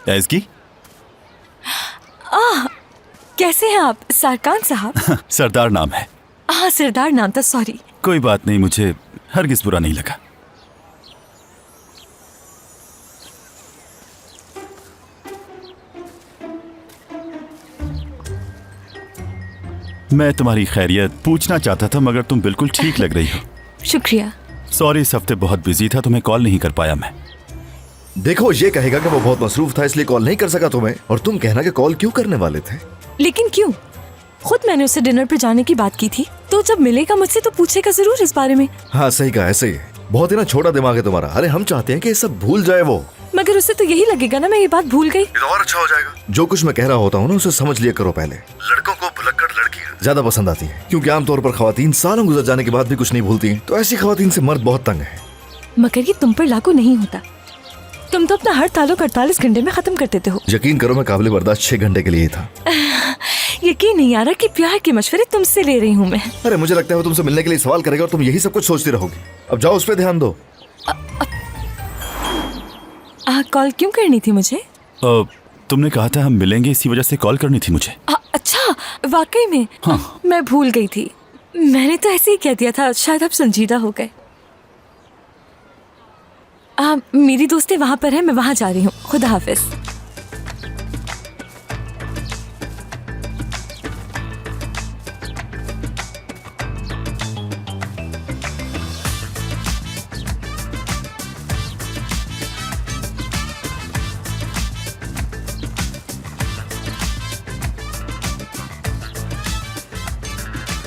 ऐज़की, कैसे हैं आप सरकार साहब? सरदार नाम है। हाँ सरदार नाम था, सॉरी। कोई बात नहीं, मुझे हरगिज बुरा नहीं लगा। मैं तुम्हारी खैरियत पूछना चाहता था, मगर तुम बिल्कुल ठीक लग रही हो। शुक्रिया। सॉरी, इस हफ्ते बहुत बिजी था, तुम्हें कॉल नहीं कर पाया मैं। देखो, ये कहेगा कि वो बहुत मसरूफ था इसलिए कॉल नहीं कर सका तुम्हें, और तुम कहना कि कॉल क्यों करने वाले थे। लेकिन क्यों? खुद मैंने उससे डिनर पर जाने की बात की थी, तो जब मिलेगा मुझसे तो पूछेगा जरूर इस बारे में। हाँ सही कहा, ऐसे ही है। बहुत ही ना छोटा दिमाग है तुम्हारा। अरे हम चाहते हैं कि ये सब भूल जाए वो। मगर उससे तो यही लगेगा ना मैं ये बात भूल गई। तो और अच्छा हो जाएगा। जो कुछ मैं कह रहा होता हूँ ना, उसे समझ लिया करो पहले। लड़कों को भुलक्कड़ लड़कियाँ ज्यादा पसंद आती है, क्योंकि आमतौर पर खवातीन सालों गुजर जाने के बाद भी कुछ नहीं भूलती। तो ऐसी खवातीन से मर्द बहुत तंग है। मगर ये तुम पर लागू नहीं होता। तुम तो अपना हर ताल्लुक 48 घंटे में खत्म कर देते हो। यकीन करो, मैं काबिल बर्दाश्त 6 घंटे के लिए ही था। यकीन नहीं आ रहा कि प्यार के मशवरे तुमसे ले रही हूँ मैं। अरे मुझे लगता है वो तुमसे मिलने के लिए सवाल करेगा और तुम यही सब कुछ सोचती रहोगी। अब जाओ, उस पर ध्यान दो। कॉल क्यों करनी थी मुझे? तुमने कहा था हम मिलेंगे, इसी वजह से कॉल करनी थी मुझे। अच्छा, वाकई में? हाँ। मैं भूल गई थी। मैंने तो ऐसे ही कह दिया था, शायद आप संजीदा हो गए। मेरी दोस्तें वहां पर है, मैं वहां जा रही हूँ। खुदा हाफिज।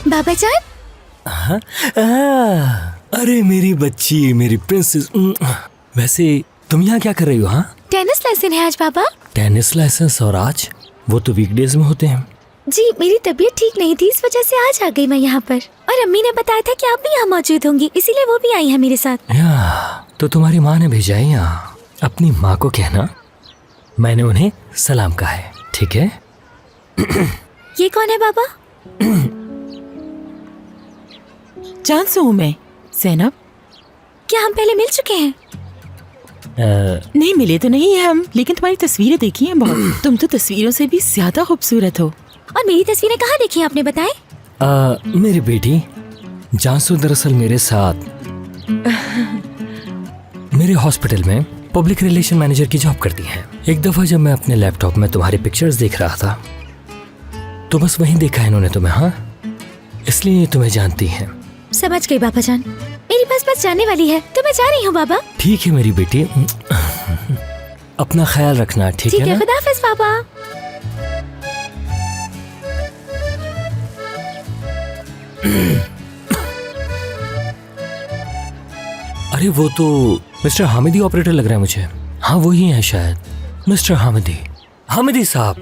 बाबा जान। हाँ? अरे मेरी बच्ची, मेरी प्रिंसेस। वैसे तुम यहाँ क्या कर रही हो? हाँ, टेनिस लेसन है आज बाबा। Tennis licence? और आज? वो तो वीकडेज में होते हैं। जी मेरी तबीयत ठीक नहीं थी, इस वजह से आज आ गई मैं यहाँ पर। और अम्मी ने बताया था कि आप भी यहाँ मौजूद होंगी, इसीलिए वो भी आई है मेरे साथ। तो तुम्हारी माँ ने भेजा है यहाँ। अपनी माँ को कहना मैंने उन्हें सलाम कहा है, ठीक है? ये कौन है बाबा? जानसू हूँ मैं, ज़ैनब। क्या हम पहले मिल चुके हैं? नहीं मिले तो नहीं है हम, लेकिन तुम्हारी तस्वीरें देखी हैं बहुत। तुम तो तस्वीरों से भी ज्यादा खूबसूरत हो। और मेरी तस्वीरें कहाँ देखी आपने, बताए? मेरी बेटी जानसू दरअसल मेरे साथ मेरे हॉस्पिटल में पब्लिक रिलेशन मैनेजर की जॉब करती है। एक दफा जब मैं अपने लैपटॉप में तुम्हारे पिक्चर्स देख रहा था तो बस वहीं देखा इन्होंने तुम्हें। हाँ, इसलिए तुम्हें जानती हैं। समझ गई बाबा जान। मेरी बस जाने वाली है, तो मैं जा रही हूँ बाबा। ठीक है मेरी बेटी, अपना ख्याल रखना, ठीक है ना? खुदा हाफिज बाबा। अरे वो तो मिस्टर हामिदी ऑपरेटर लग रहा है मुझे। हाँ वही है शायद, मिस्टर हामिदी। हामिदी साहब,